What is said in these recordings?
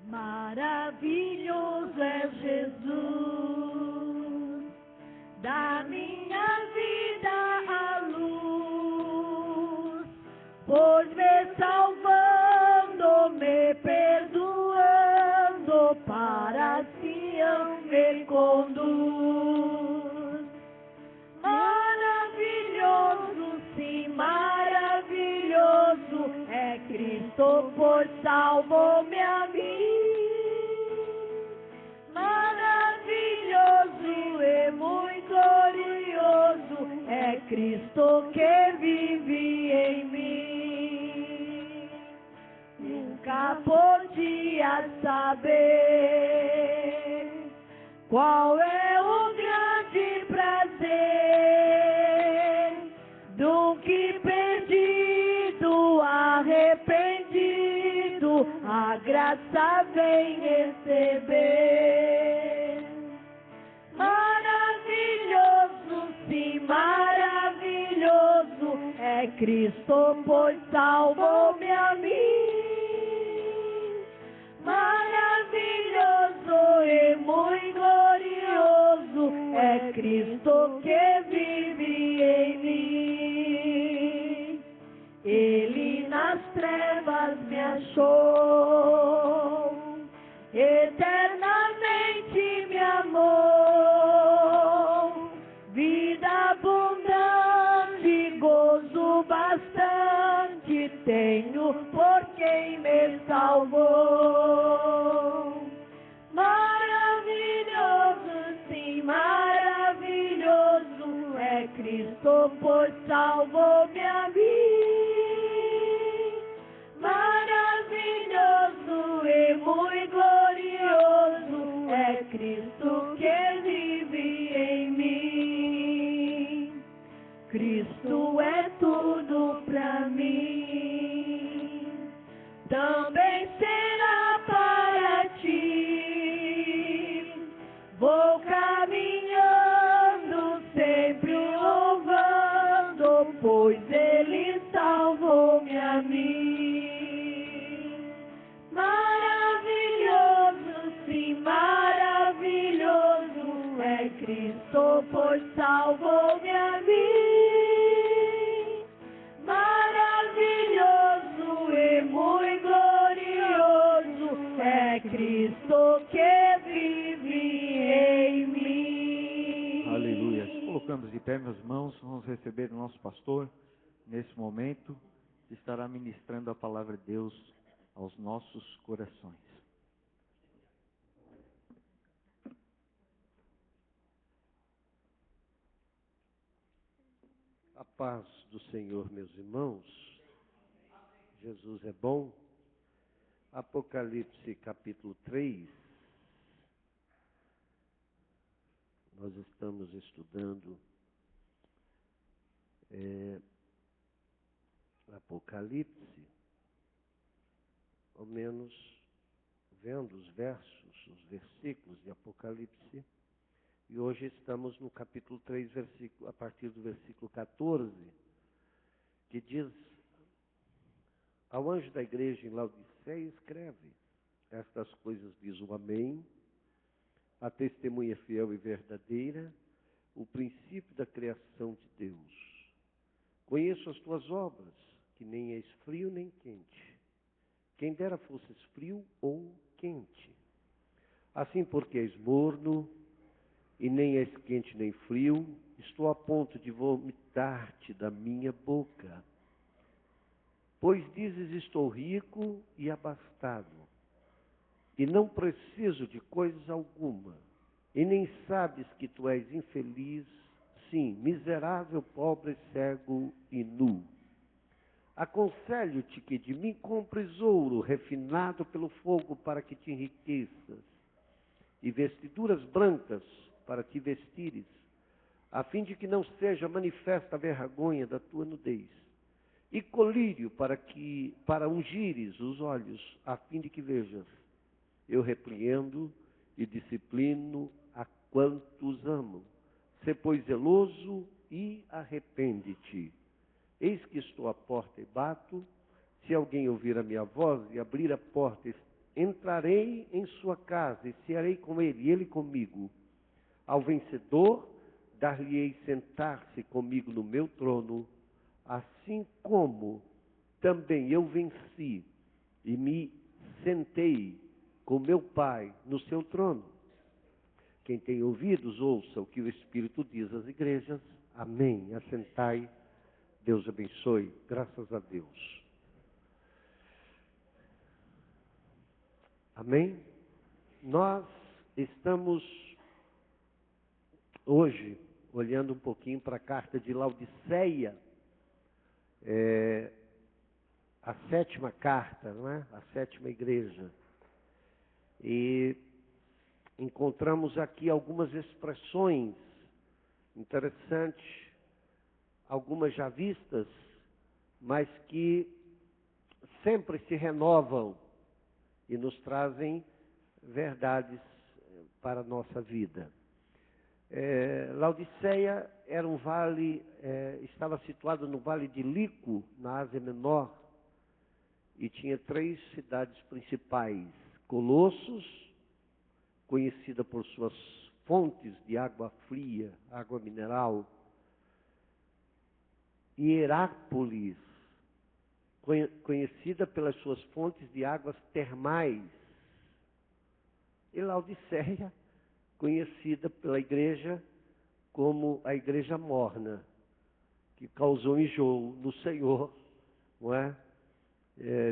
Maravilhoso é Jesus, da minha vida a luz, pois me salvando, me perdoando, para Sião me conduz. Maravilhoso, sim, maravilhoso é Cristo, pois salvou-me a mim. Maravilhoso e muito glorioso é Cristo que vive em mim. Nunca podia saber qual é o grande prazer do que perdido, arrependido, a graça vem receber. Maravilhoso, sim, maravilhoso é Cristo, pois salvou-me a mim. Maravilhoso e muito glorioso é Cristo que vive em mim. Ele nas trevas me achou, eternamente me amou. Vida abundante, gozo bastante tenho por quem me salvou. Maravilhoso, sim, maravilhoso é Cristo, pois salvou-me a mim. Maravilhoso e muito glorioso é Cristo que vive em mim. Cristo é tudo pra mim, também será para ti. Vou caminhando, sempre louvando, pois Ele salvou-me a mim. Maravilhoso, sim, maravilhoso é Cristo, pois salvou-me a mim. Maravilhoso e muito glorioso é Cristo que vive em mim. Aleluia. Colocamos de pé, meus irmãos, vamos receber o nosso pastor nesse momento, que estará ministrando a palavra de Deus aos nossos corações. A paz do Senhor, meus irmãos. Jesus é bom. Apocalipse capítulo 3. Nós estamos estudando Apocalipse, ao menos vendo os versículos de Apocalipse. E hoje estamos no capítulo 3, a partir do versículo 14, que diz: ao anjo da igreja em Laodiceia escreve: estas coisas diz o Amém, a testemunha fiel e verdadeira, o princípio da criação de Deus. Conheço as tuas obras, que nem és frio nem quente. Quem dera fosses frio ou quente. Assim, porque és morno, e nem és quente nem frio, estou a ponto de vomitar-te da minha boca. Pois dizes: estou rico e abastado, e não preciso de coisa alguma, e nem sabes que tu és infeliz, sim, miserável, pobre, cego e nu. Aconselho-te que de mim compres ouro refinado pelo fogo para que te enriqueças, e vestiduras brancas para te vestires, a fim de que não seja manifesta a vergonha da tua nudez, e colírio para ungires os olhos, a fim de que vejas. Eu repreendo e disciplino a quantos amo. Sê, pois, zeloso e arrepende-te. Eis que estou à porta e bato. Se alguém ouvir a minha voz e abrir a porta, entrarei em sua casa e cearei com ele, e ele comigo. Ao vencedor, dar-lhe-ei sentar-se comigo no meu trono, assim como também eu venci e me sentei com meu Pai no seu trono. Quem tem ouvidos, ouça o que o Espírito diz às igrejas. Amém. Assentai. Deus abençoe. Graças a Deus. Amém? Nós estamos hoje olhando um pouquinho para a carta de Laodiceia, a 7ª carta, não é? A 7ª igreja. E encontramos aqui algumas expressões interessantes, algumas já vistas, mas que sempre se renovam e nos trazem verdades para a nossa vida. Laodiceia era um vale, estava situado no vale de Lico, na Ásia Menor, e tinha 3 cidades principais: Colossos, conhecida por suas fontes de água fria, água mineral, e Herápolis, conhecida pelas suas fontes de águas termais, e Laodiceia, conhecida pela igreja como a igreja morna, que causou enjoo no Senhor, não é?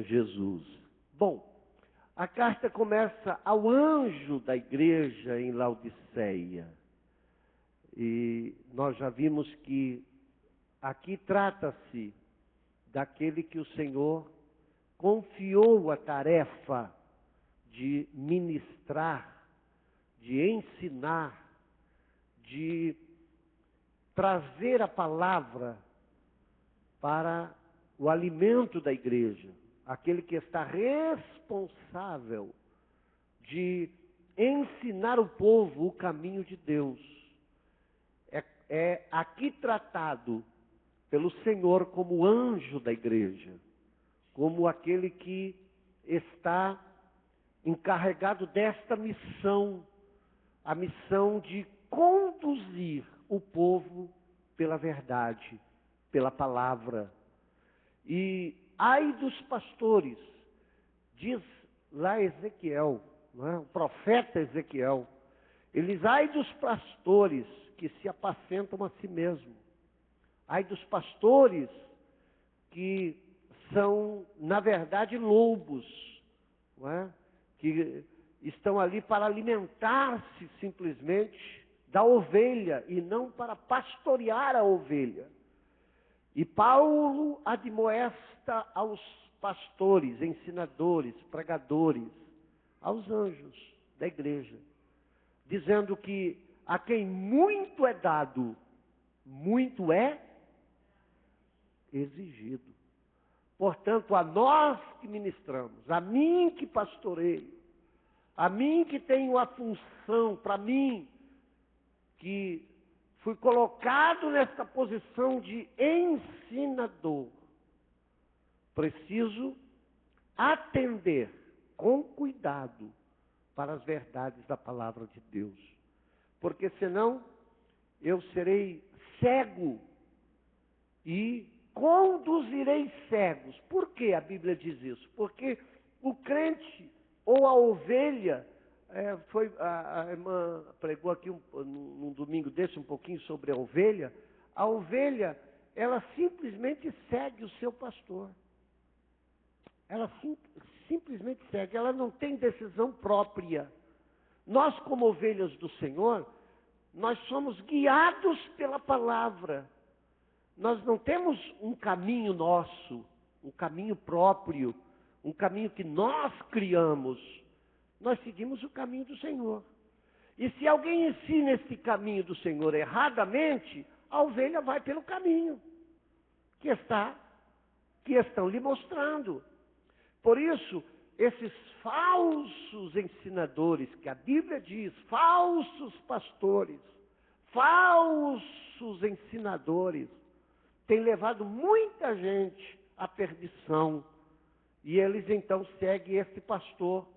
Jesus. Bom, a carta começa ao anjo da igreja em Laodiceia, e nós já vimos que aqui trata-se daquele que o Senhor confiou a tarefa de ministrar, de ensinar, de trazer a palavra para o alimento da igreja, aquele que está responsável de ensinar o povo o caminho de Deus. É aqui tratado pelo Senhor como anjo da igreja, como aquele que está encarregado desta missão, a missão de conduzir o povo pela verdade, pela palavra. E ai dos pastores, diz lá Ezequiel, não é? O profeta Ezequiel, eles ai dos pastores que se apacentam a si mesmos. Ai dos pastores que são, na verdade, lobos, não é? Que estão ali para alimentar-se simplesmente da ovelha e não para pastorear a ovelha. E Paulo admoesta aos pastores, ensinadores, pregadores, aos anjos da igreja, dizendo que a quem muito é dado, muito é exigido. Portanto, a nós que ministramos, a mim que pastoreio, a mim que tenho a função, para mim, que fui colocado nesta posição de ensinador, preciso atender com cuidado para as verdades da palavra de Deus. Porque senão eu serei cego e conduzirei cegos. Por que a Bíblia diz isso? Porque o crente ou a ovelha, a irmã pregou aqui num domingo desse um pouquinho sobre a ovelha. A ovelha, ela simplesmente segue o seu pastor. Ela simplesmente segue, ela não tem decisão própria. Nós, como ovelhas do Senhor, nós somos guiados pela palavra. Nós não temos um caminho nosso, um caminho próprio, um caminho que nós criamos. Nós seguimos o caminho do Senhor. E se alguém ensina esse caminho do Senhor erradamente, a ovelha vai pelo caminho que estão lhe mostrando. Por isso, esses falsos ensinadores, que a Bíblia diz, falsos pastores, falsos ensinadores, têm levado muita gente à perdição. E eles então seguem esse pastor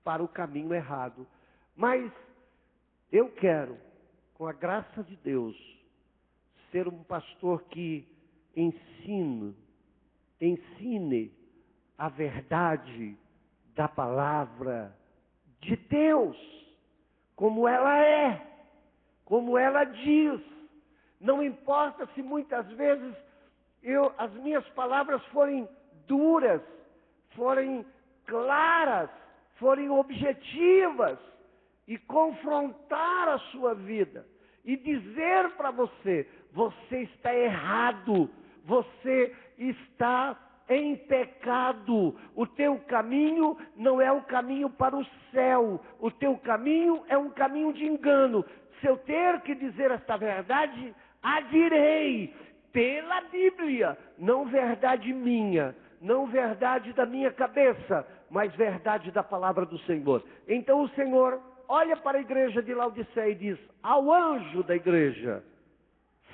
para o caminho errado. Mas eu quero, com a graça de Deus, ser um pastor que ensine a verdade da palavra de Deus, como ela é, como ela diz. Não importa se muitas vezes as minhas palavras forem duras, forem claras, forem objetivas, e confrontar a sua vida, e dizer para você, você está errado, você está em pecado, o teu caminho não é o caminho para o céu, o teu caminho é um caminho de engano. Se eu ter que dizer esta verdade, a direi pela Bíblia, não verdade minha, não verdade da minha cabeça, mas verdade da palavra do Senhor. Então o Senhor olha para a igreja de Laodiceia e diz: ao anjo da igreja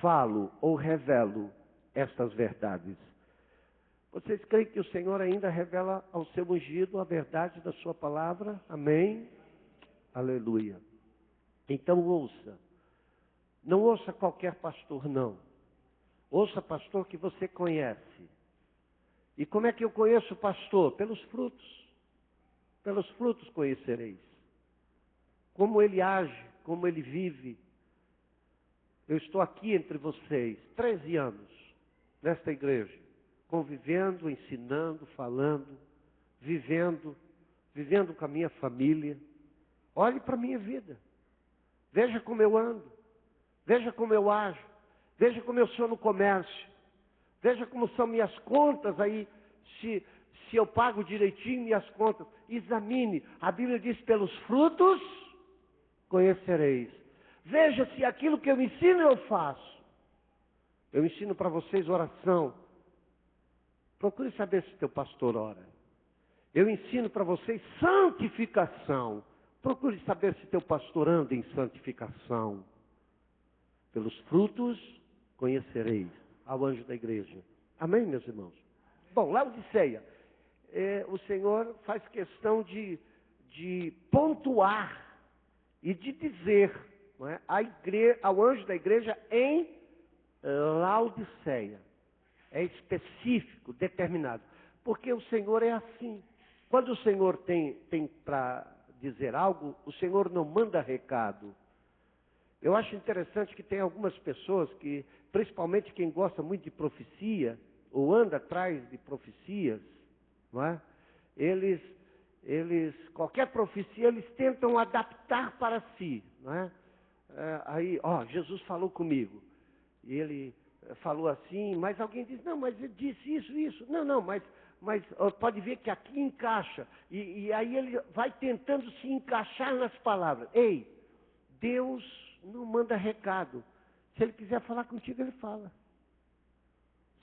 falo ou revelo estas verdades. Vocês creem que o Senhor ainda revela ao seu ungido a verdade da sua palavra? Amém? Aleluia. Então ouça. Não ouça qualquer pastor, não. Ouça pastor que você conhece. E como é que eu conheço o pastor? Pelos frutos. Pelos frutos conhecereis. Como ele age, como ele vive. Eu estou aqui entre vocês, 13 anos, nesta igreja, convivendo, ensinando, falando, vivendo com a minha família. Olhe para a minha vida. Veja como eu ando. Veja como eu ajo. Veja como eu sou no comércio. Veja como são minhas contas aí, se eu pago direitinho minhas contas. Examine. A Bíblia diz: pelos frutos conhecereis. Veja se aquilo que eu ensino eu faço. Eu ensino para vocês oração. Procure saber se teu pastor ora. Eu ensino para vocês santificação. Procure saber se teu pastor anda em santificação. Pelos frutos conhecereis. Ao anjo da igreja. Amém, meus irmãos? Bom, Laodiceia, o Senhor faz questão de pontuar e de dizer, não é, ao anjo da igreja em Laodiceia. É específico, determinado. Porque o Senhor é assim. Quando o Senhor tem para dizer algo, o Senhor não manda recado. Eu acho interessante que tem algumas pessoas que, principalmente quem gosta muito de profecia, ou anda atrás de profecias, não é? Eles, qualquer profecia, eles tentam adaptar para si, não é? Aí, Jesus falou comigo, e ele falou assim, mas alguém diz: não, mas ele disse isso. Não, mas pode ver que aqui encaixa, e aí ele vai tentando se encaixar nas palavras. Ei, Deus não manda recado. Se ele quiser falar contigo, ele fala.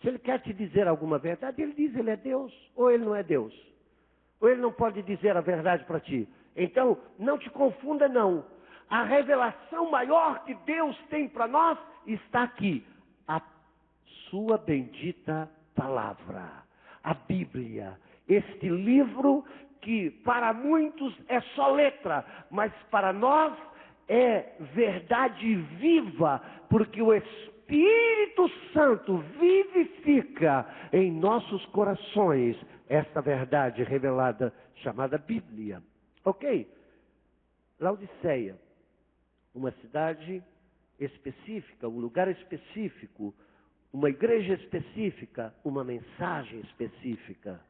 Se ele quer te dizer alguma verdade, ele diz. Ele é Deus, ou ele não é Deus. Ou ele não pode dizer a verdade para ti. Então, não te confunda, não. A revelação maior que Deus tem para nós está aqui. A sua bendita palavra. A Bíblia. Este livro que para muitos é só letra, mas para nós é verdade viva, porque o Espírito Santo vivifica em nossos corações esta verdade revelada, chamada Bíblia. Ok? Laodiceia, uma cidade específica, um lugar específico, uma igreja específica, uma mensagem específica.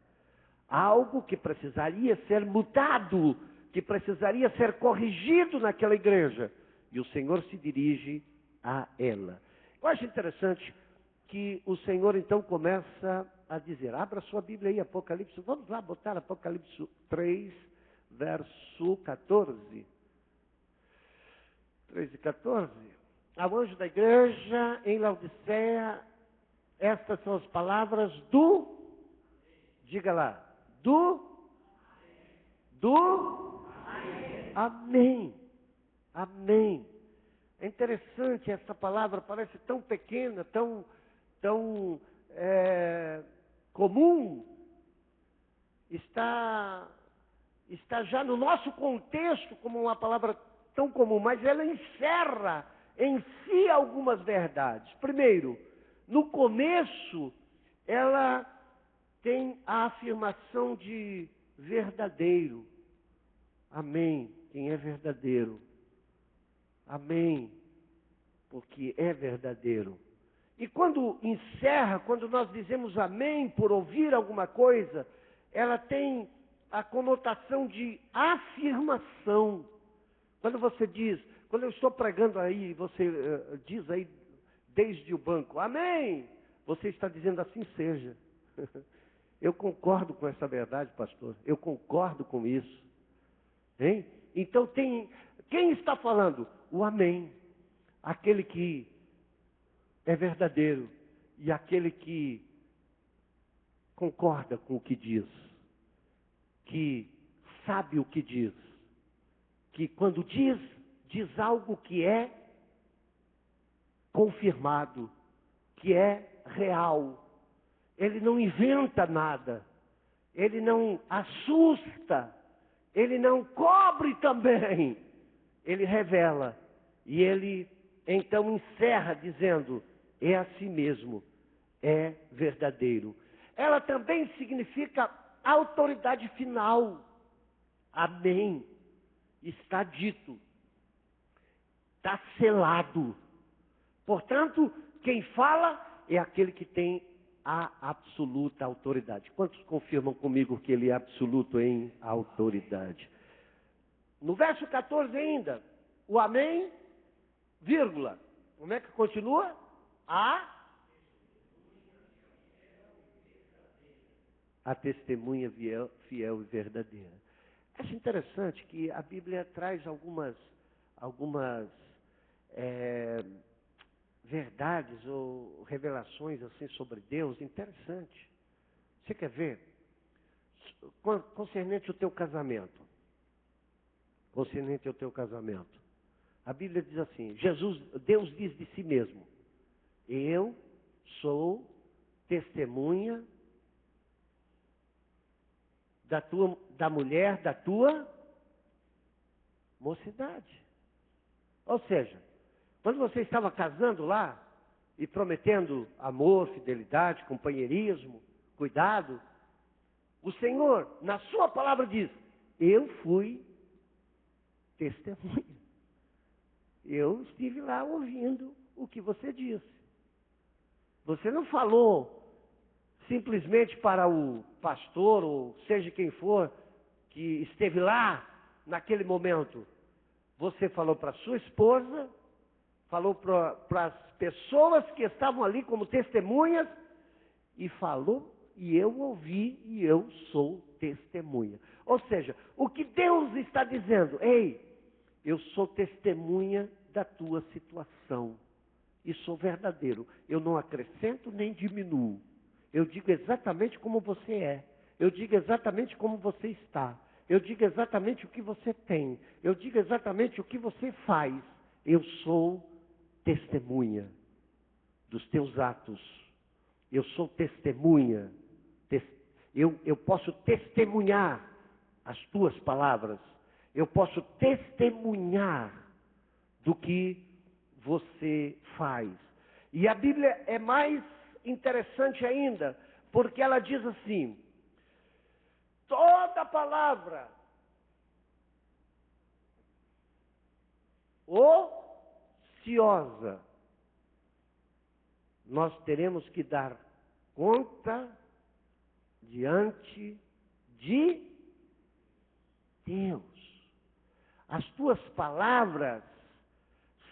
Algo que precisaria ser mudado, que precisaria ser corrigido naquela igreja. E o Senhor se dirige a ela. Eu acho interessante que o Senhor então começa a dizer, abra sua Bíblia aí, Apocalipse, vamos lá botar Apocalipse 3, verso 14. 3 e 14. Ao anjo da igreja em Laodiceia, estas são as palavras diga lá, Amém. Amém. É interessante essa palavra, parece tão pequena, tão comum. Está está já no nosso contexto como uma palavra tão comum, mas ela encerra em si algumas verdades. Primeiro, no começo, ela tem a afirmação de verdadeiro. Amém. Quem é verdadeiro? Amém. Porque é verdadeiro. E quando encerra, quando nós dizemos amém por ouvir alguma coisa, ela tem a conotação de afirmação. Quando você diz, quando eu estou pregando aí, você diz aí desde o banco, amém, você está dizendo assim seja. Eu concordo com essa verdade, pastor, eu concordo com isso. Hein? Então quem está falando? O amém, aquele que é verdadeiro e aquele que concorda com o que diz, que sabe o que diz, que quando diz algo que é confirmado, que é real. Ele não inventa nada, ele não assusta, ele não cobre também, ele revela. E ele então encerra dizendo, é assim mesmo, é verdadeiro. Ela também significa autoridade final. Amém. Está dito, está selado. Portanto, quem fala é aquele que tem a absoluta autoridade. Quantos confirmam comigo que ele é absoluto em autoridade? No verso 14 ainda, o amém, vírgula. Como é que continua? A testemunha fiel e verdadeira. Acho interessante que a Bíblia traz algumas verdades ou revelações assim sobre Deus, interessante. Você quer ver? Concernente ao teu casamento. Concernente ao teu casamento. A Bíblia diz assim, Deus diz de si mesmo, eu sou testemunha da mulher da tua mocidade. Ou seja, quando você estava casando lá e prometendo amor, fidelidade, companheirismo, cuidado, o Senhor, na sua palavra diz, eu fui testemunha. Eu estive lá ouvindo o que você disse. Você não falou simplesmente para o pastor, ou seja quem for, que esteve lá naquele momento. Você falou para sua esposa, falou para as pessoas que estavam ali como testemunhas, e falou, e eu ouvi, e eu sou testemunha. Ou seja, o que Deus está dizendo, ei, eu sou testemunha da tua situação, e sou verdadeiro, eu não acrescento nem diminuo. Eu digo exatamente como você é. Eu digo exatamente como você está. Eu digo exatamente o que você tem. Eu digo exatamente o que você faz. Eu sou testemunha dos teus atos. Eu sou testemunha. Eu posso testemunhar as tuas palavras. Eu posso testemunhar do que você faz. E a Bíblia é mais interessante ainda, porque ela diz assim, toda palavra ociosa, nós teremos que dar conta diante de Deus. As tuas palavras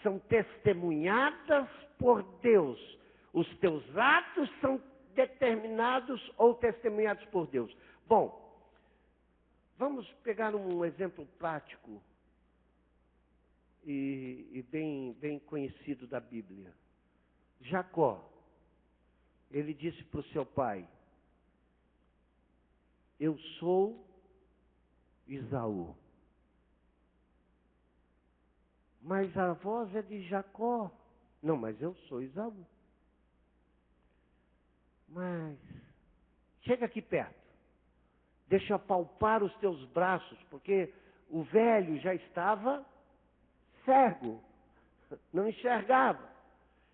são testemunhadas por Deus. Os teus atos são determinados ou testemunhados por Deus. Bom, vamos pegar um exemplo prático e bem conhecido da Bíblia. Jacó, ele disse para o seu pai, eu sou Esaú. Mas a voz é de Jacó. Não, mas eu sou Esaú. Mas, chega aqui perto. deixa eu apalpar os teus braços, porque o velho já estava cego, não enxergava.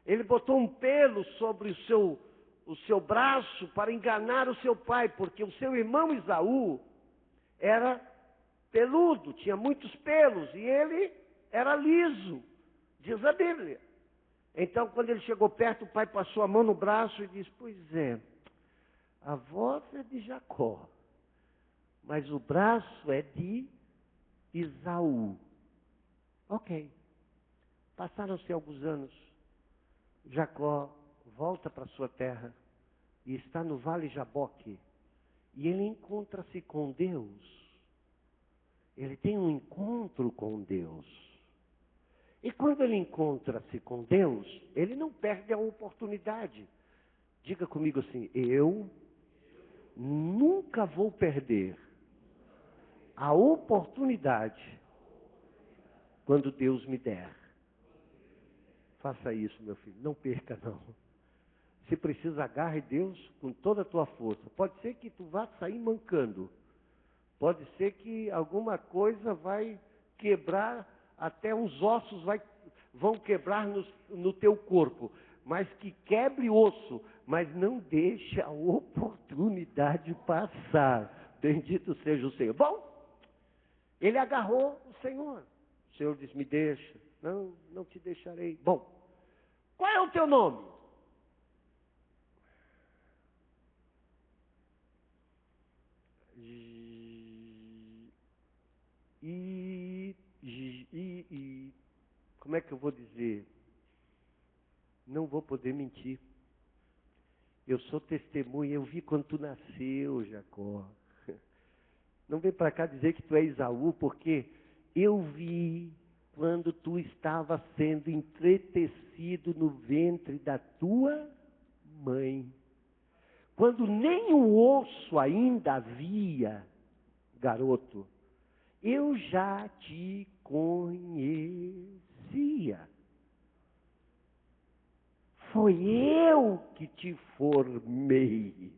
Ele botou um pelo sobre o seu braço para enganar o seu pai, porque o seu irmão Esaú era peludo, tinha muitos pelos, e ele era liso, diz a Bíblia. Então, quando ele chegou perto, o pai passou a mão no braço e disse: pois é, a voz é de Jacó, mas o braço é de Esaú. Ok. Passaram-se alguns anos. Jacó volta para sua terra e está no Vale Jaboque. E ele encontra-se com Deus. Ele tem um encontro com Deus. E quando ele encontra-se com Deus, ele não perde a oportunidade. Diga comigo assim: eu nunca vou perder a oportunidade quando Deus me der. Faça isso, meu filho, não perca não. Se precisa, agarre Deus com toda a tua força. Pode ser que tu vá sair mancando. Pode ser que alguma coisa vai quebrar, até os ossos vão quebrar no teu corpo. Mas que quebre osso, mas não deixe a oportunidade passar. Bendito seja o Senhor. Bom, ele agarrou o Senhor. O Senhor disse: me deixa. Não, não te deixarei. Bom, qual é o teu nome? Como é que eu vou dizer? Não vou poder mentir. Eu sou testemunha, eu vi quando tu nasceu, Jacó. Não vem para cá dizer que tu é Esaú, porque eu vi quando tu estava sendo entretecido no ventre da tua mãe. Quando nem o osso ainda havia, garoto, eu já te conhecia. Foi eu que te formei.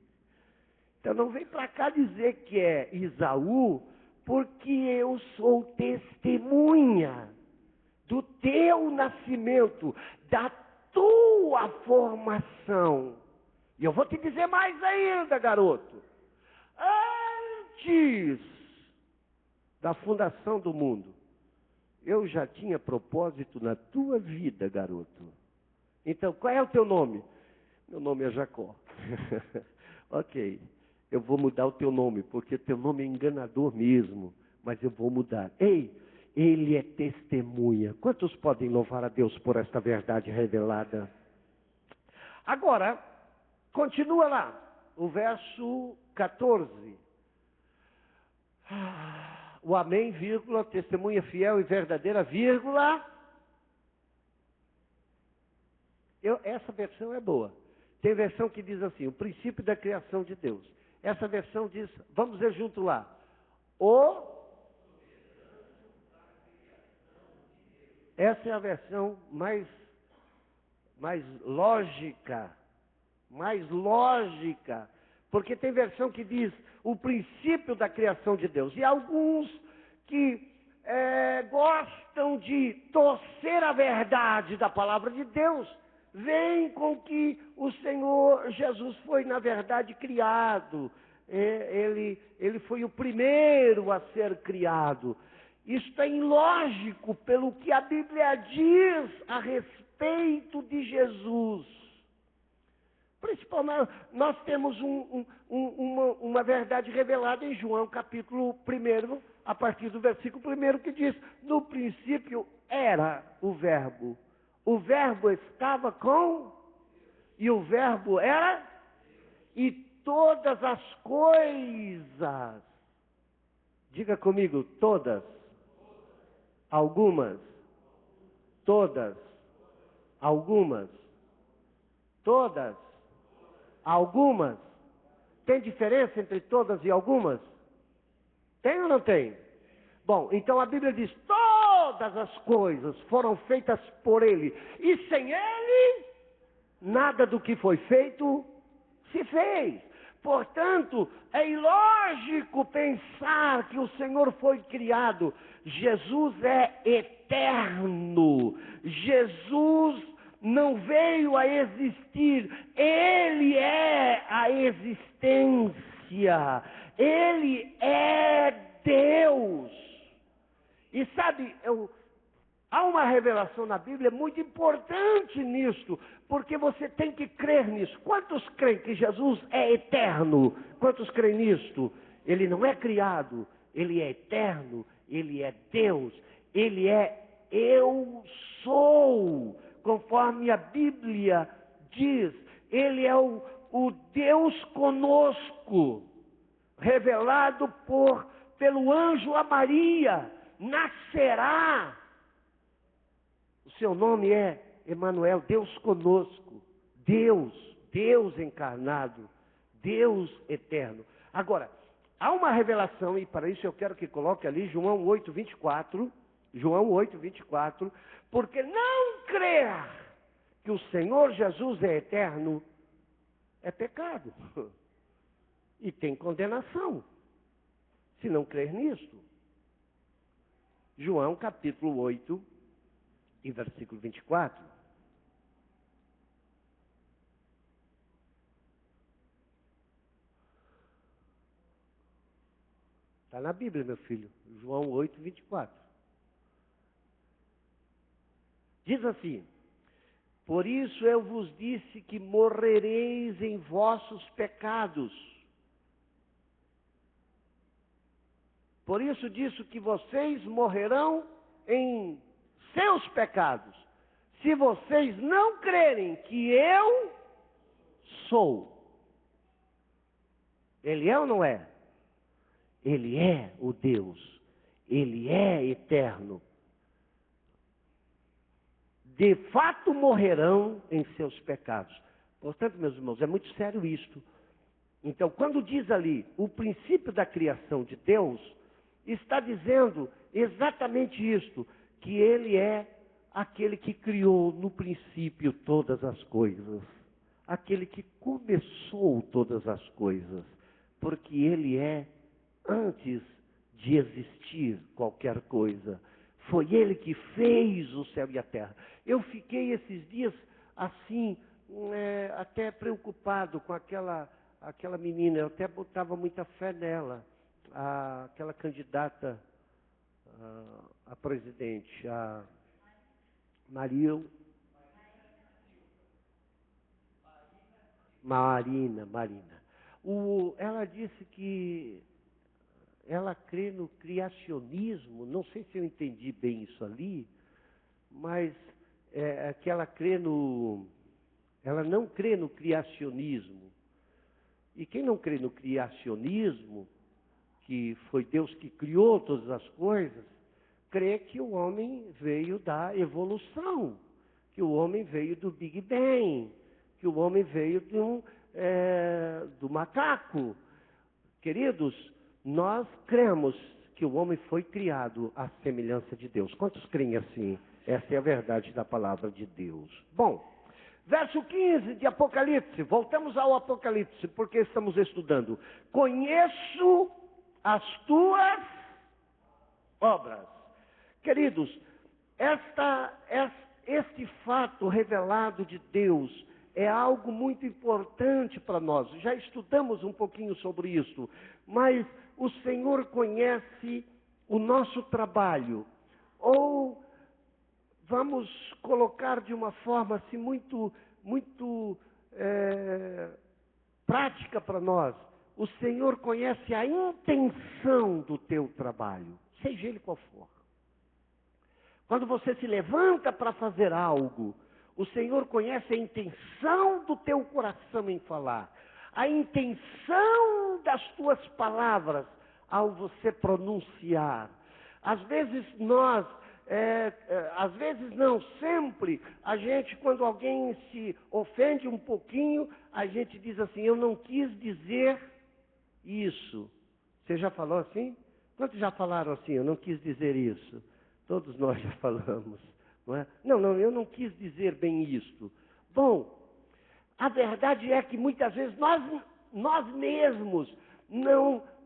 Então não vem para cá dizer que é Esaú, porque eu sou testemunha do teu nascimento, da tua formação. E eu vou te dizer mais ainda, garoto. Antes da fundação do mundo, eu já tinha propósito na tua vida, garoto. Então, qual é o teu nome? Meu nome é Jacó. Ok, eu vou mudar o teu nome, porque teu nome é enganador mesmo, mas eu vou mudar. Ei, ele é testemunha. Quantos podem louvar a Deus por esta verdade revelada? Agora, continua lá, o verso 14. O amém, vírgula, testemunha fiel e verdadeira, vírgula. Essa versão é boa. Tem versão que diz assim: o princípio da criação de Deus. Essa versão diz, vamos ver junto lá, essa é a versão mais lógica, porque tem versão que diz o princípio da criação de Deus. E alguns que gostam de torcer a verdade da palavra de Deus, veem com que o Senhor Jesus foi, na verdade, criado. Ele foi o primeiro a ser criado. Isto é ilógico pelo que a Bíblia diz a respeito de Jesus. Principalmente, nós temos uma verdade revelada em João, capítulo 1, a partir do versículo 1, que diz: no princípio era o Verbo. O Verbo estava com, e o Verbo era, e todas as coisas, diga comigo, todas, algumas, todas, algumas, todas, algumas. Tem diferença entre todas e algumas? Tem ou não tem? Bom, então a Bíblia diz: todas as coisas foram feitas por Ele, e sem Ele, nada do que foi feito se fez. Portanto, é ilógico ilógico pensar que o Senhor foi criado. Jesus é eterno. Jesus não veio a existir. Ele é a existência. Ele é Deus. E sabe, há uma revelação na Bíblia muito importante nisto, porque você tem que crer nisso. Quantos creem que Jesus é eterno? Quantos creem nisto? Ele não é criado, ele é eterno, ele é Deus, ele é eu sou, conforme a Bíblia diz. Ele é o Deus conosco, revelado pelo anjo a Maria. Nascerá. O seu nome é Emanuel, Deus conosco. Deus encarnado, Deus eterno. Agora, há uma revelação, e para isso eu quero que coloque ali João 8:24. João 8:24. Porque não crer que o Senhor Jesus é eterno é pecado. E tem condenação, se não crer nisto. João capítulo 8 e versículo 24. Está na Bíblia, meu filho. João 8, 24. Diz assim: por isso eu vos disse que morrereis em vossos pecados. Por isso disse que vocês morrerão em seus pecados, se vocês não crerem que eu sou. Ele é ou não é? Ele é o Deus, ele é eterno. De fato morrerão em seus pecados. Portanto, meus irmãos, é muito sério isto. Então, quando diz ali o princípio da criação de Deus, está dizendo exatamente isto, que ele é aquele que criou no princípio todas as coisas, aquele que começou todas as coisas, porque ele é antes de existir qualquer coisa. Foi ele que fez o céu e a terra. Eu fiquei esses dias assim, até preocupado com aquela menina. Eu até botava muita fé nela, aquela candidata a presidente, a Marina. Ela disse que ela crê no criacionismo. Não sei se eu entendi bem isso ali, mas que ela não crê no criacionismo. E quem não crê no criacionismo, que foi Deus que criou todas as coisas, crê que o homem veio da evolução, que o homem veio do Big Bang, que o homem veio do macaco. Queridos, nós cremos que o homem foi criado à semelhança de Deus. Quantos creem assim? Essa é a verdade da palavra de Deus. Bom, verso 15 de Apocalipse. Voltamos ao Apocalipse, porque estamos estudando. Conheço as tuas obras. Queridos, este fato revelado de Deus é algo muito importante para nós. Já estudamos um pouquinho sobre isso, mas o Senhor conhece o nosso trabalho. Ou vamos colocar de uma forma assim muito prática para nós. O Senhor conhece a intenção do teu trabalho, seja ele qual for. Quando você se levanta para fazer algo, o Senhor conhece a intenção do teu coração em falar, a intenção das tuas palavras ao você pronunciar. Às vezes às vezes não, sempre, a gente, quando alguém se ofende um pouquinho, a gente diz assim: eu não quis dizer isso. Você já falou assim? Quantos já falaram assim? Eu não quis dizer isso. Todos nós já falamos, não é? Não, eu não quis dizer bem isto. Bom, a verdade é que muitas vezes nós mesmos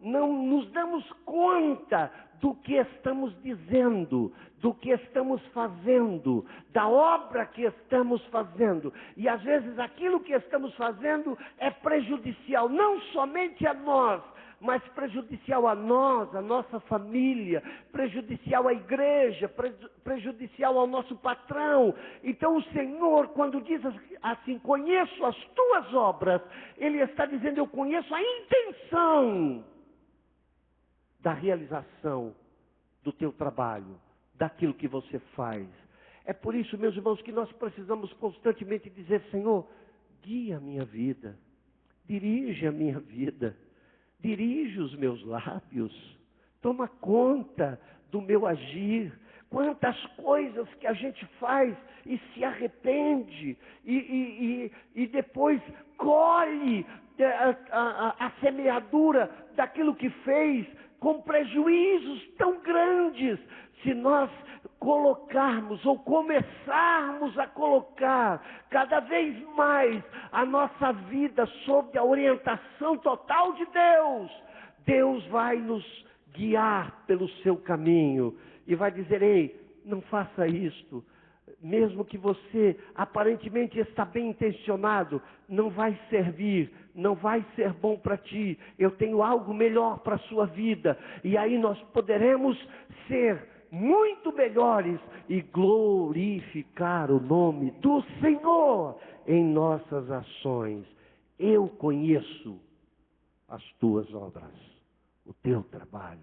não nos damos conta do que estamos dizendo, do que estamos fazendo, da obra que estamos fazendo. E às vezes aquilo que estamos fazendo é prejudicial, não somente a nós, mas prejudicial a nós, a nossa família, prejudicial à igreja, prejudicial ao nosso patrão. Então o Senhor, quando diz assim, conheço as tuas obras, Ele está dizendo, eu conheço a intenção da realização do teu trabalho, daquilo que você faz. É por isso, meus irmãos, que nós precisamos constantemente dizer, Senhor, guia a minha vida, dirige a minha vida, dirige os meus lábios, toma conta do meu agir. Quantas coisas que a gente faz e se arrepende e depois colhe a semeadura daquilo que fez, com prejuízos tão grandes. Se nós colocarmos ou começarmos a colocar cada vez mais a nossa vida sob a orientação total de Deus, Deus vai nos guiar pelo seu caminho e vai dizer, ei, não faça isto. Mesmo que você aparentemente está bem intencionado, não vai servir, não vai ser bom para ti. Eu tenho algo melhor para a sua vida. E aí nós poderemos ser muito melhores e glorificar o nome do Senhor em nossas ações. Eu conheço as tuas obras, o teu trabalho,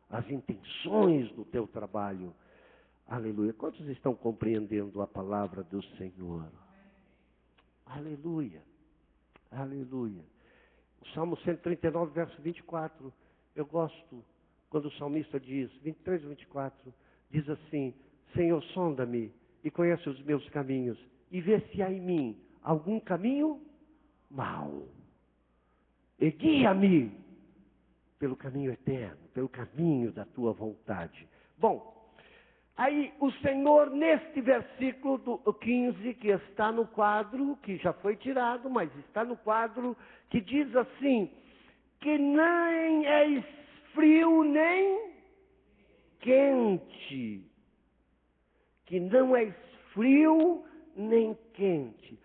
as intenções do teu trabalho. Aleluia. Quantos estão compreendendo a palavra do Senhor? Aleluia. Aleluia. O Salmo 139, verso 24. Eu gosto quando o salmista diz, 23 e 24, diz assim, Senhor, sonda-me e conhece os meus caminhos e vê se há em mim algum caminho mau. E guia-me pelo caminho eterno, pelo caminho da tua vontade. Bom, aí o Senhor, neste versículo do 15, que está no quadro, que já foi tirado, mas está no quadro, que diz assim, que nem és frio nem quente. Que não és frio nem quente.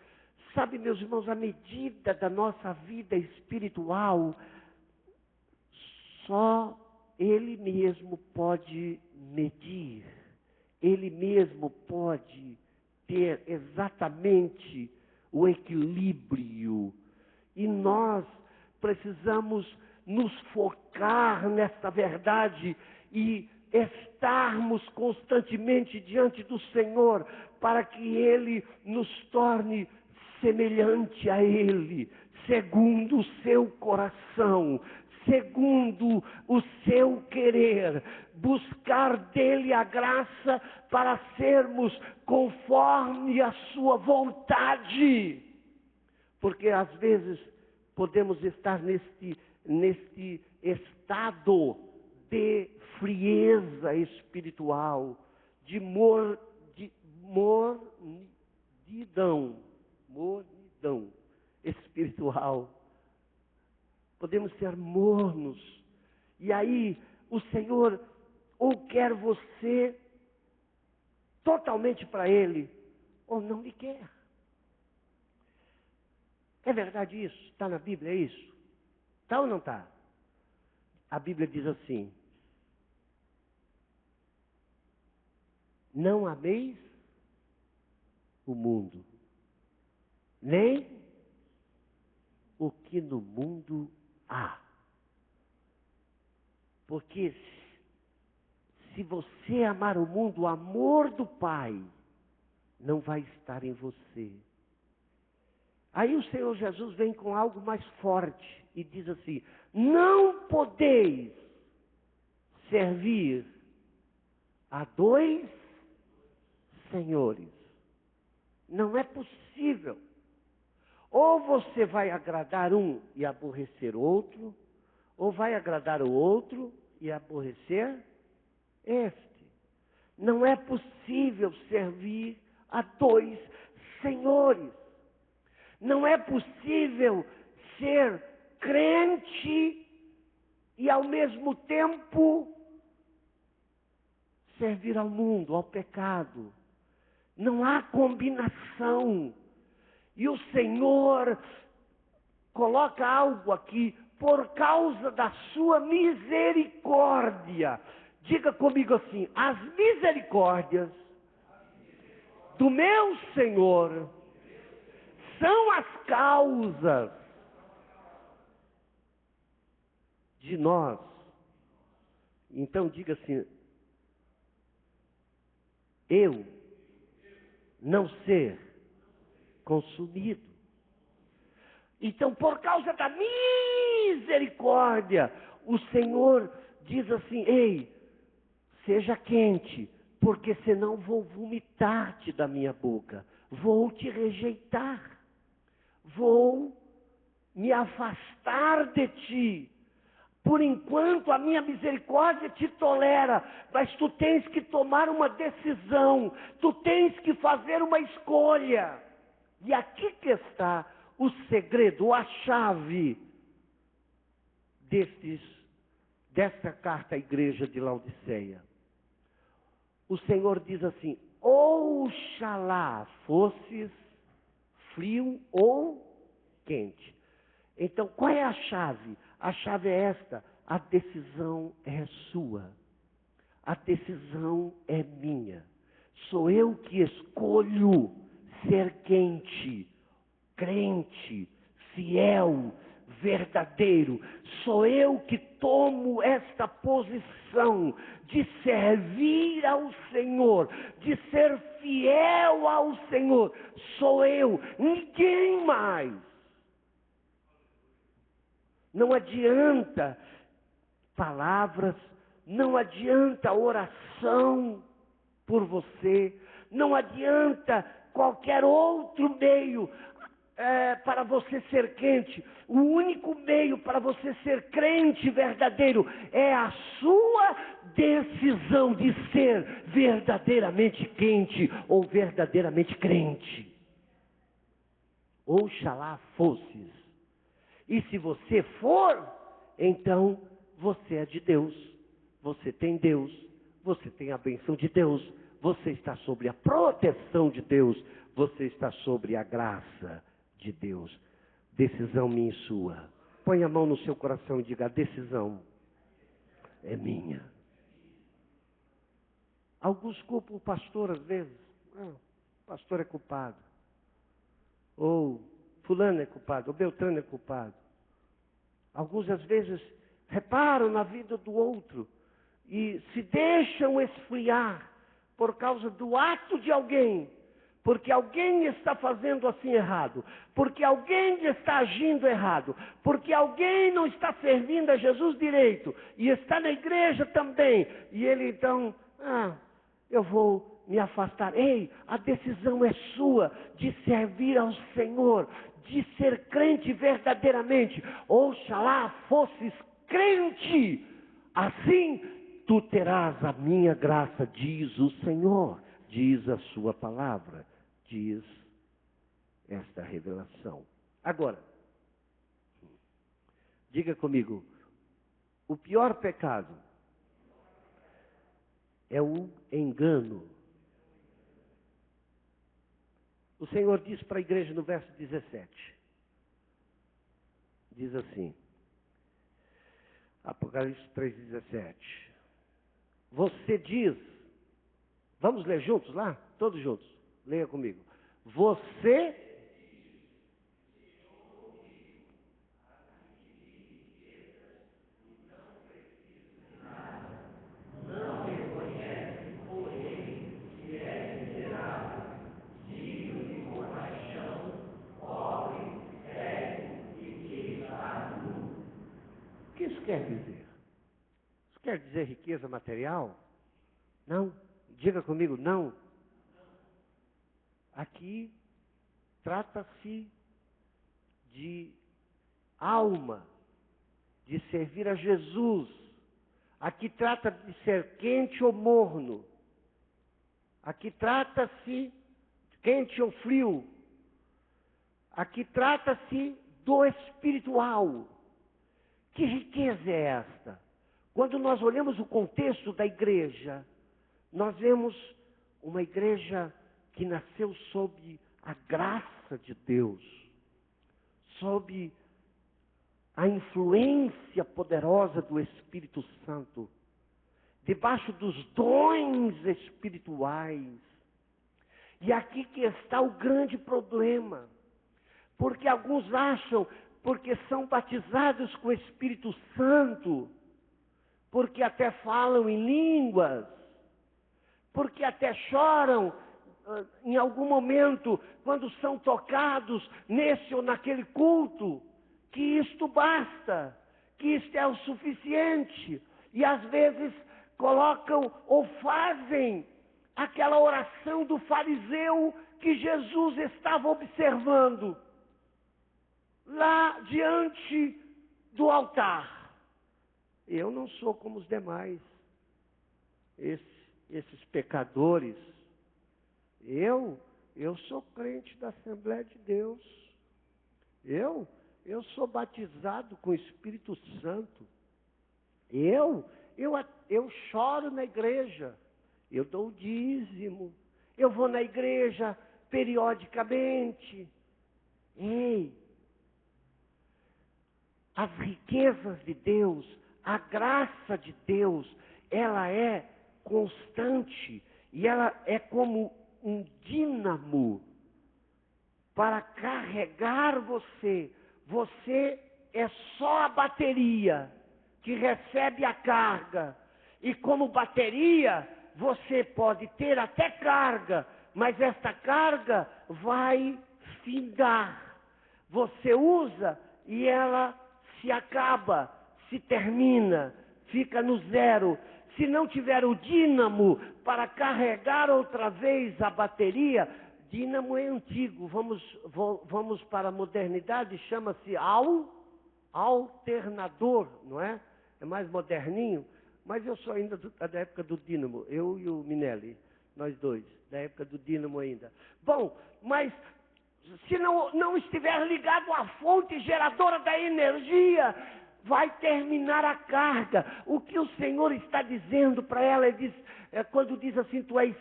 Sabe, meus irmãos, a medida da nossa vida espiritual, só Ele mesmo pode medir. Ele mesmo pode ter exatamente o equilíbrio. E nós precisamos nos focar nesta verdade e estarmos constantemente diante do Senhor para que Ele nos torne semelhante a Ele, segundo o seu coração, segundo o seu querer, buscar dele a graça para sermos conforme a sua vontade. Porque às vezes podemos estar neste estado de frieza espiritual, de mornidão espiritual. Podemos ser mornos. E aí o Senhor ou quer você totalmente para Ele, ou não lhe quer. É verdade isso? Está na Bíblia, é isso? Está ou não está? A Bíblia diz assim, não ameis o mundo, nem o que no mundo há. Porque se você amar o mundo, o amor do Pai não vai estar em você. Aí o Senhor Jesus vem com algo mais forte e diz assim, não podeis servir a dois senhores. Não é possível. Ou você vai agradar um e aborrecer outro, ou vai agradar o outro e aborrecer este. Não é possível servir a dois senhores. Não é possível ser crente e ao mesmo tempo servir ao mundo, ao pecado. Não há combinação. E o Senhor coloca algo aqui, por causa da sua misericórdia. Diga comigo assim: as misericórdias do meu Senhor são as causas de nós. Então diga assim: eu não ser consumido. Então, por causa da misericórdia, o Senhor diz assim: ei, seja quente, porque senão vou vomitar-te da minha boca, vou te rejeitar, vou me afastar de ti. Por enquanto a minha misericórdia te tolera, mas tu tens que tomar uma decisão, tu tens que fazer uma escolha. E aqui que está o segredo, a chave desta carta à igreja de Laodiceia. O Senhor diz assim: oxalá fosses frio ou quente. Então, qual é a chave? A chave é esta: a decisão é sua. A decisão é minha. Sou eu que escolho ser quente, crente, fiel, verdadeiro. Sou eu que tomo esta posição de servir ao Senhor, de ser fiel ao Senhor. Sou eu, ninguém mais. Não adianta palavras, não adianta oração por você, não adianta qualquer outro meio para você ser crente. O único meio para você ser crente verdadeiro é a sua decisão de ser verdadeiramente quente ou verdadeiramente crente. Oxalá fosses. E se você for, então você é de Deus, você tem Deus, você tem a bênção de Deus, você está sobre a proteção de Deus, você está sobre a graça de Deus. Decisão minha e sua. Põe a mão no seu coração e diga: a decisão é minha. Alguns culpam o pastor às vezes. O pastor é culpado. Ou fulano é culpado, ou Beltrano é culpado. Alguns às vezes reparam na vida do outro e se deixam esfriar por causa do ato de alguém, porque alguém está fazendo assim errado, porque alguém está agindo errado, porque alguém não está servindo a Jesus direito e está na igreja também, e ele então, eu vou me afastar. Ei, a decisão é sua de servir ao Senhor, de ser crente verdadeiramente. Oxalá fosses crente, assim tu terás a minha graça, diz o Senhor, diz a sua palavra, diz esta revelação. Agora, diga comigo, o pior pecado é o engano. O Senhor diz para a igreja no verso 17, diz assim, Apocalipse 3,17, você diz, vamos ler juntos lá? Todos juntos, leia comigo. Você o que isso quer dizer? Isso quer dizer riqueza material? Não. Diga comigo, não. Aqui trata-se de alma, de servir a Jesus. Aqui trata de ser quente ou morno. Aqui trata-se de quente ou frio. Aqui trata-se do espiritual. Que riqueza é esta? Quando nós olhamos o contexto da igreja, nós vemos uma igreja que nasceu sob a graça de Deus, sob a influência poderosa do Espírito Santo, debaixo dos dons espirituais. E aqui que está o grande problema, porque alguns acham, porque são batizados com o Espírito Santo, porque até falam em línguas, porque até choram em algum momento, quando são tocados nesse ou naquele culto, que isto basta, que isto é o suficiente. E às vezes colocam ou fazem aquela oração do fariseu que Jesus estava observando lá diante do altar. Eu não sou como os demais, esses pecadores. Eu sou crente da Assembleia de Deus. Eu sou batizado com o Espírito Santo. Eu choro na igreja. Eu dou o dízimo. Eu vou na igreja periodicamente. Ei, as riquezas de Deus, a graça de Deus, ela é constante e ela é como um dínamo para carregar você. Você é só a bateria que recebe a carga. E como bateria, você pode ter até carga, mas esta carga vai findar. Você usa e ela se acaba, se termina, fica no zero. Se não tiver o dínamo para carregar outra vez a bateria, dínamo é antigo, vamos para a modernidade, chama-se alternador, não é? É mais moderninho, mas eu sou ainda da época do dínamo, eu e o Minelli, nós dois, da época do dínamo ainda. Bom, mas se não estiver ligado à fonte geradora da energia, vai terminar a carga. O que o Senhor está dizendo para ela, quando diz assim, tu és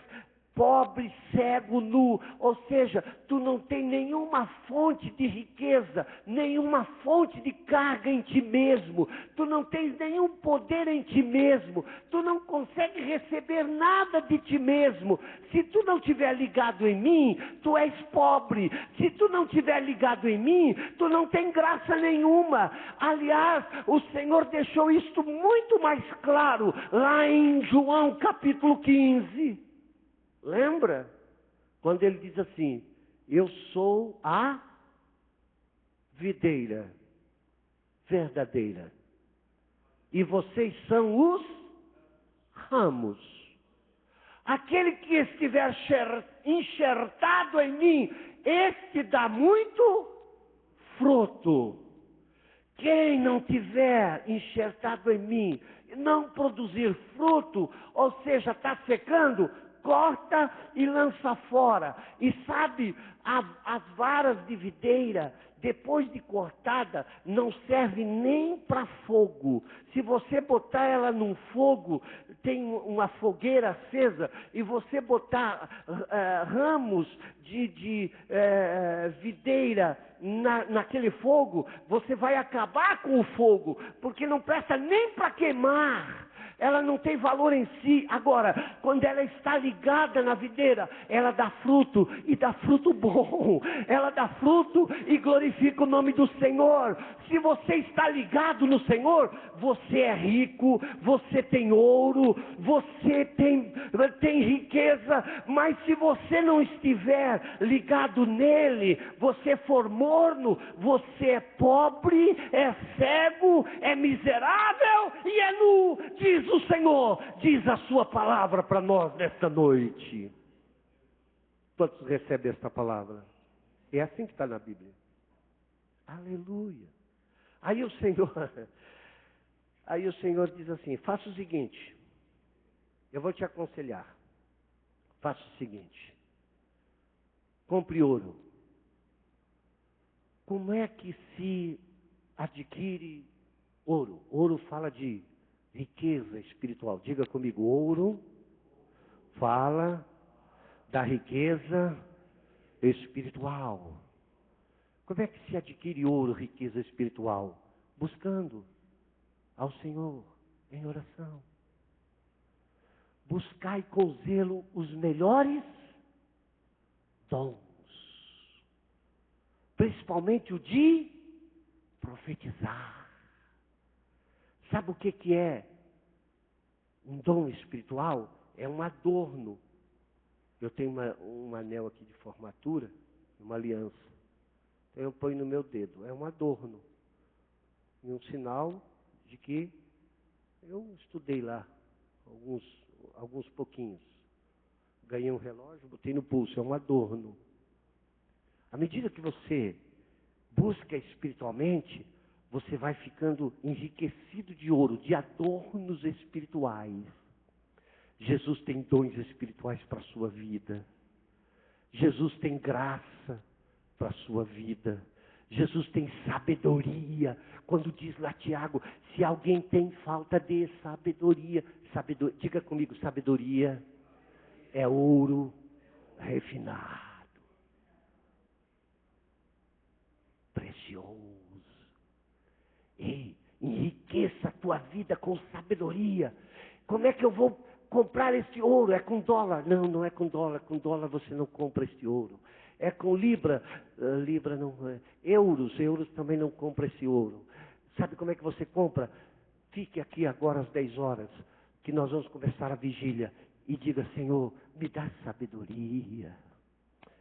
pobre, cego, nu, ou seja, tu não tem nenhuma fonte de riqueza, nenhuma fonte de carga em ti mesmo, tu não tens nenhum poder em ti mesmo, tu não consegue receber nada de ti mesmo. Se tu não estiver ligado em mim, tu és pobre. Se tu não estiver ligado em mim, tu não tem graça nenhuma. Aliás, o Senhor deixou isto muito mais claro lá em João capítulo 15. Lembra? Quando ele diz assim, eu sou a videira verdadeira e vocês são os ramos. Aquele que estiver enxertado em mim, este dá muito fruto. Quem não tiver enxertado em mim, não produzir fruto, ou seja, está secando, corta e lança fora. E sabe, as varas de videira, depois de cortada, não serve nem para fogo. Se você botar ela num fogo, tem uma fogueira acesa, e você botar ramos de videira naquele fogo, você vai acabar com o fogo, porque não presta nem para queimar. Ela não tem valor em si. Agora, quando ela está ligada na videira, ela dá fruto, e dá fruto bom. Ela dá fruto e glorifica o nome do Senhor. Se você está ligado no Senhor, você é rico, você tem ouro, você tem riqueza. Mas se você não estiver ligado nele, você for morno, você é pobre, é cego, é miserável e é nu, diz o Senhor, diz a sua palavra para nós nesta noite. Todos recebem esta palavra? É assim que está na Bíblia. Aleluia. Aí o Senhor diz assim, faça o seguinte, eu vou te aconselhar, faça o seguinte, compre ouro. Como é que se adquire Ouro. Ouro fala de riqueza espiritual. Diga comigo, ouro fala da riqueza espiritual. Como é que se adquire ouro, riqueza espiritual? Buscando ao Senhor em oração. Buscai com zelo os melhores dons. Principalmente o de profetizar. Sabe o que é um dom espiritual? É um adorno. Eu tenho um anel aqui de formatura, uma aliança. Então eu ponho no meu dedo. É um adorno. E um sinal de que eu estudei lá alguns pouquinhos. Ganhei um relógio, botei no pulso. É um adorno. À medida que você busca espiritualmente, você vai ficando enriquecido de ouro, de adornos espirituais. Jesus tem dons espirituais para a sua vida. Jesus tem graça para a sua vida. Jesus tem sabedoria. Quando diz lá Tiago, se alguém tem falta de sabedoria, diga comigo, sabedoria é ouro refinado. Precioso. Ei, enriqueça a tua vida com sabedoria. Como é que eu vou comprar este ouro? É com dólar? Não, não é com dólar. Com dólar você não compra este ouro. É com libra. Libra não é. Euros também não compra esse ouro. Sabe como é que você compra? Fique aqui agora às 10 horas, que nós vamos começar a vigília. E diga, Senhor, me dá sabedoria.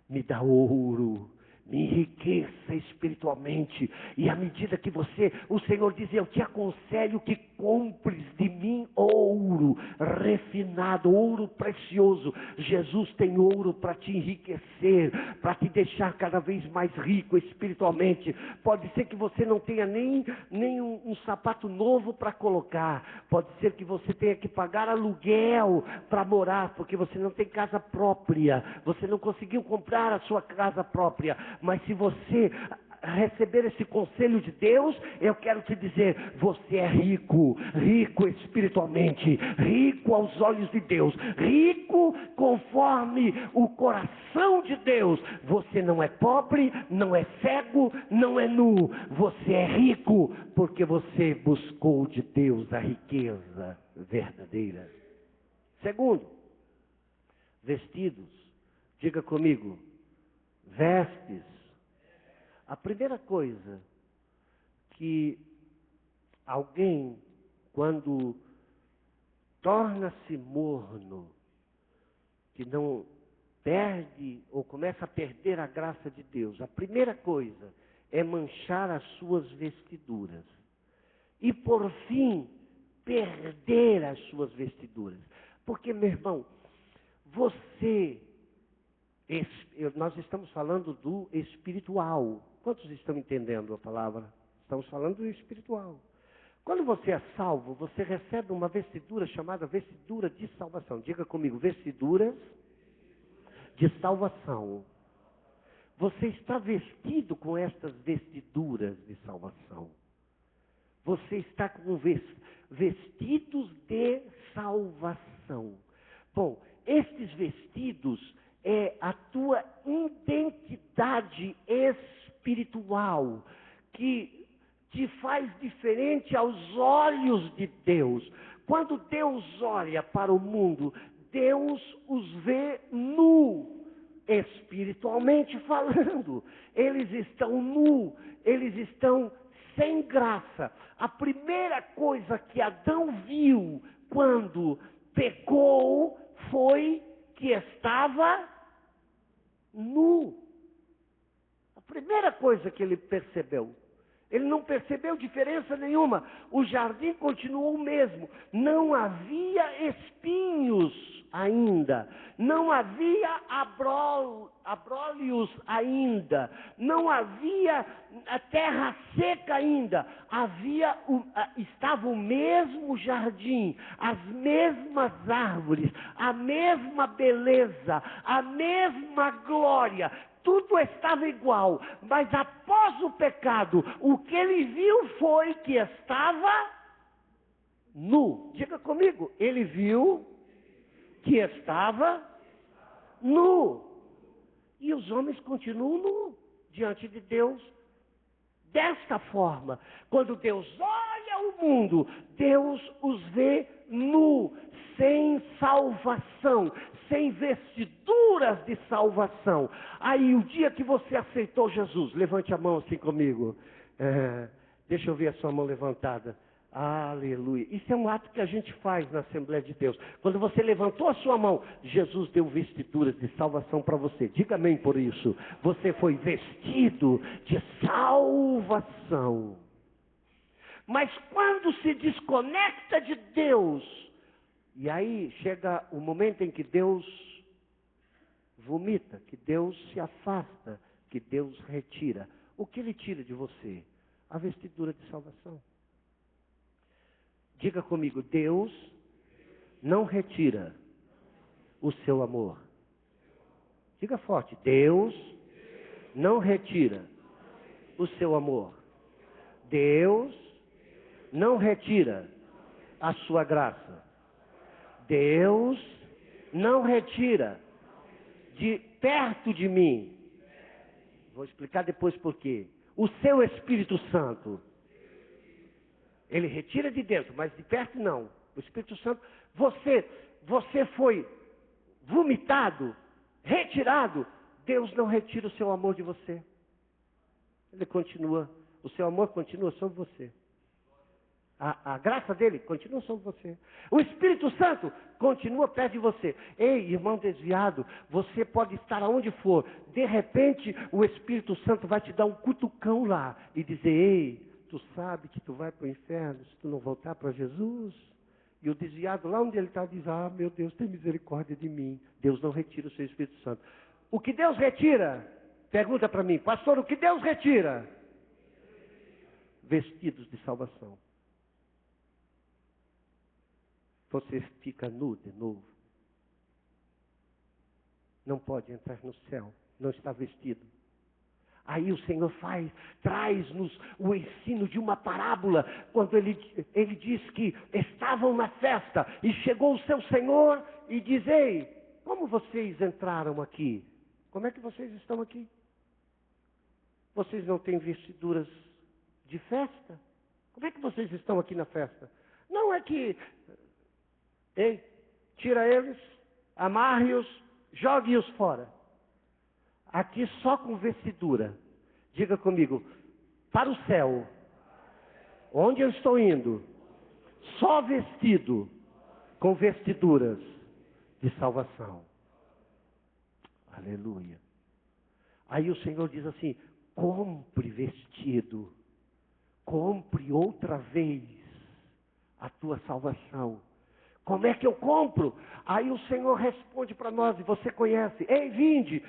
Me dá ouro. Me enriqueça espiritualmente. E à medida que o Senhor diz, eu te aconselho que compres de mim ouro refinado, ouro precioso. Jesus tem ouro para te enriquecer, para te deixar cada vez mais rico espiritualmente. Pode ser que você não tenha nem um sapato novo para colocar. Pode ser que você tenha que pagar aluguel para morar, porque você não tem casa própria. Você não conseguiu comprar a sua casa própria. Mas se você receber esse conselho de Deus, eu quero te dizer, você é rico, rico espiritualmente, rico aos olhos de Deus, rico conforme o coração de Deus. Você não é pobre, não é cego, não é nu. Você é rico porque você buscou de Deus a riqueza verdadeira. Segundo, vestidos. Diga comigo, vestes. A primeira coisa que alguém, quando torna-se morno, que não perde ou começa a perder a graça de Deus, a primeira coisa é manchar as suas vestiduras. E por fim, perder as suas vestiduras. Porque, meu irmão, nós estamos falando do espiritual. Quantos estão entendendo a palavra? Estamos falando do espiritual. Quando você é salvo, você recebe uma vestidura chamada vestidura de salvação. Diga comigo, vestiduras de salvação. Você está vestido com estas vestiduras de salvação. Você está com vestidos de salvação. Bom, estes vestidos é a tua identidade espiritual, que te faz diferente aos olhos de Deus. Quando Deus olha para o mundo, Deus os vê nu, espiritualmente falando. Eles estão nu, eles estão sem graça. A primeira coisa que Adão viu quando pecou foi que estava nu. A primeira coisa que ele percebeu. Ele não percebeu diferença nenhuma. O jardim continuou o mesmo. Não havia espinhos ainda, não havia abrólios ainda, não havia a terra seca ainda, estava o mesmo jardim, as mesmas árvores, a mesma beleza, a mesma glória, tudo estava igual, mas após o pecado, o que ele viu foi que estava nu. Diga comigo, ele viu que estava nu. E os homens continuam nu diante de Deus. Desta forma, quando Deus olha o mundo, Deus os vê nu, sem salvação, sem vestiduras de salvação. Aí, o dia que você aceitou Jesus, levante a mão assim comigo. Deixa eu ver a sua mão levantada. Aleluia. Isso é um ato que a gente faz na Assembleia de Deus. Quando você levantou a sua mão, Jesus deu vestiduras de salvação para você. Diga amém por isso. Você foi vestido de salvação. Mas quando se desconecta de Deus, e aí chega o momento em que Deus vomita, que Deus se afasta, que Deus retira. O que Ele tira de você? A vestidura de salvação. Diga comigo, Deus não retira o seu amor. Diga forte, Deus não retira o seu amor. Deus não retira a sua graça. Deus não retira de perto de mim. Vou explicar depois por quê. O seu Espírito Santo. Ele retira de dentro, mas de perto não. O Espírito Santo, você foi vomitado, retirado. Deus não retira o seu amor de você. Ele continua, o seu amor continua sobre você. A graça dele continua sobre você. O Espírito Santo continua perto de você. Ei, irmão desviado, você pode estar aonde for. De repente, o Espírito Santo vai te dar um cutucão lá e dizer, ei, tu sabe que tu vai para o inferno se tu não voltar para Jesus? E o desviado lá onde ele está diz, meu Deus, tem misericórdia de mim. Deus não retira o seu Espírito Santo. O que Deus retira? Pergunta para mim, pastor, o que Deus retira? Vestidos de salvação. Você fica nu de novo. Não pode entrar no céu, não está vestido. Aí o Senhor traz-nos o ensino de uma parábola, quando ele diz que estavam na festa, e chegou o seu Senhor e diz, ei, como vocês entraram aqui? Como é que vocês estão aqui? Vocês não têm vestiduras de festa? Como é que vocês estão aqui na festa? Não é que, ei, tira eles, amarre-os, jogue-os fora. Aqui só com vestidura. Diga comigo, para o céu, onde eu estou indo, só vestido com vestiduras de salvação. Aleluia. Aí o Senhor diz assim, compre vestido, compre outra vez a tua salvação. Como é que eu compro? Aí o Senhor responde para nós, e você conhece, ei, vinde,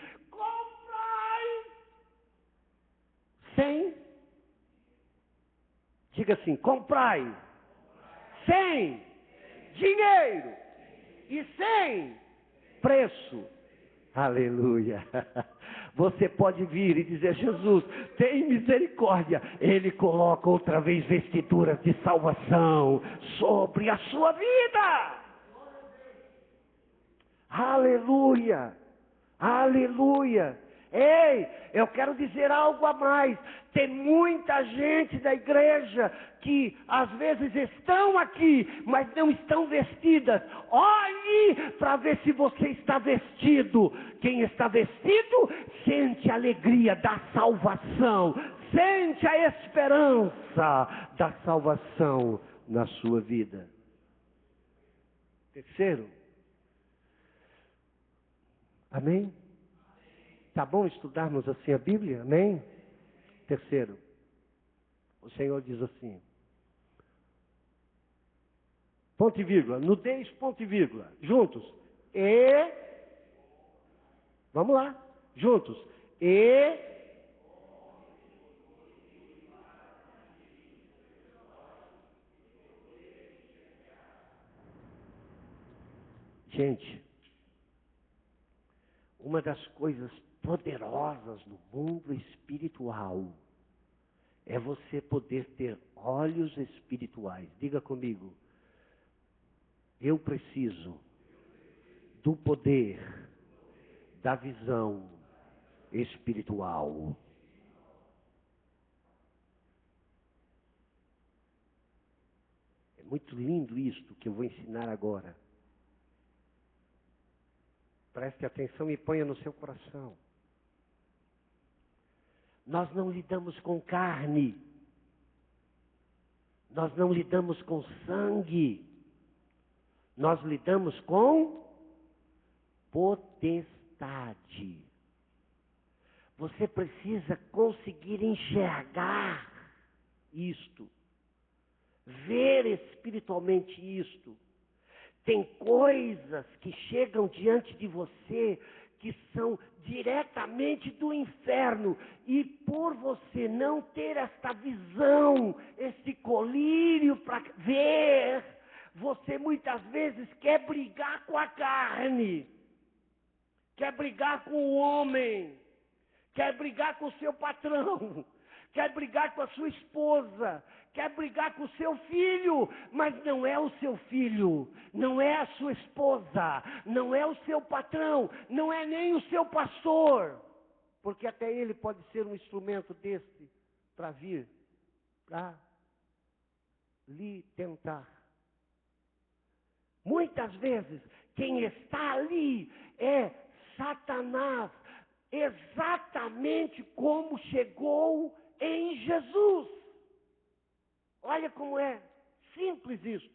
sem, diga assim, comprai, sem dinheiro e sem preço. Aleluia. Você pode vir e dizer, Jesus, tem misericórdia. Ele coloca outra vez vestiduras de salvação sobre a sua vida. Aleluia. Aleluia. Ei, eu quero dizer algo a mais. Tem muita gente da igreja que às vezes estão aqui, mas não estão vestidas. Olhe para ver se você está vestido. Quem está vestido sente a alegria da salvação, sente a esperança da salvação na sua vida. Terceiro, amém? Tá bom estudarmos assim a Bíblia? Amém? Terceiro, o Senhor diz assim, ponto e vírgula, nudez, ponto e vírgula, juntos. e... Vamos lá, juntos. E... Gente, uma das coisas poderosas no mundo espiritual é você poder ter olhos espirituais. Diga comigo, eu preciso do poder da visão espiritual. É muito lindo isto que eu vou ensinar agora. Preste atenção e ponha no seu coração. Nós não lidamos com carne. Nós não lidamos com sangue. Nós lidamos com potestade. Você precisa conseguir enxergar isto. Ver espiritualmente isto. Tem coisas que chegam diante de você que são diretamente do inferno. E por você não ter esta visão, este colírio para ver, você muitas vezes quer brigar com a carne, quer brigar com o homem, quer brigar com o seu patrão, quer brigar com a sua esposa, quer brigar com o seu filho, mas não é o seu filho, não é a sua esposa, não é o seu patrão, não é nem o seu pastor, porque até ele pode ser um instrumento deste para vir, para lhe tentar. Muitas vezes, quem está ali é Satanás, exatamente como chegou em Jesus. Olha como é simples isso.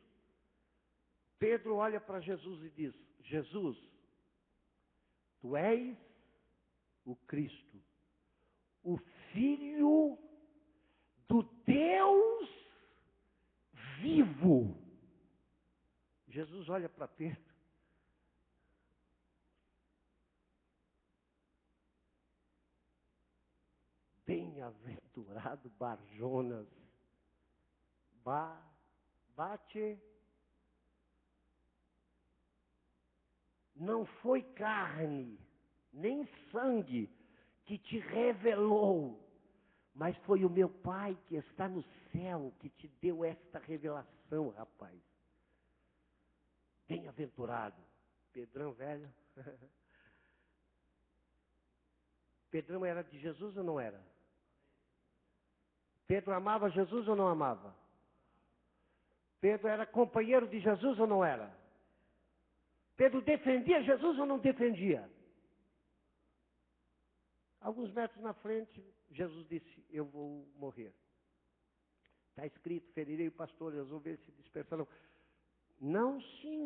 Pedro olha para Jesus e diz: Jesus, tu és o Cristo, o Filho do Deus vivo. Jesus olha para Pedro. Bem-aventurado Barjonas. Bate. Não foi carne, nem sangue que te revelou, mas foi o meu Pai que está no céu que te deu esta revelação, rapaz. Bem-aventurado. Pedrão velho. Pedrão era de Jesus ou não era? Pedro amava Jesus ou não amava? Pedro era companheiro de Jesus ou não era? Pedro defendia Jesus ou não defendia? Alguns metros na frente, Jesus disse: eu vou morrer. Está escrito: ferirei o pastor, as ovelhas se dispersarão. Não, sim.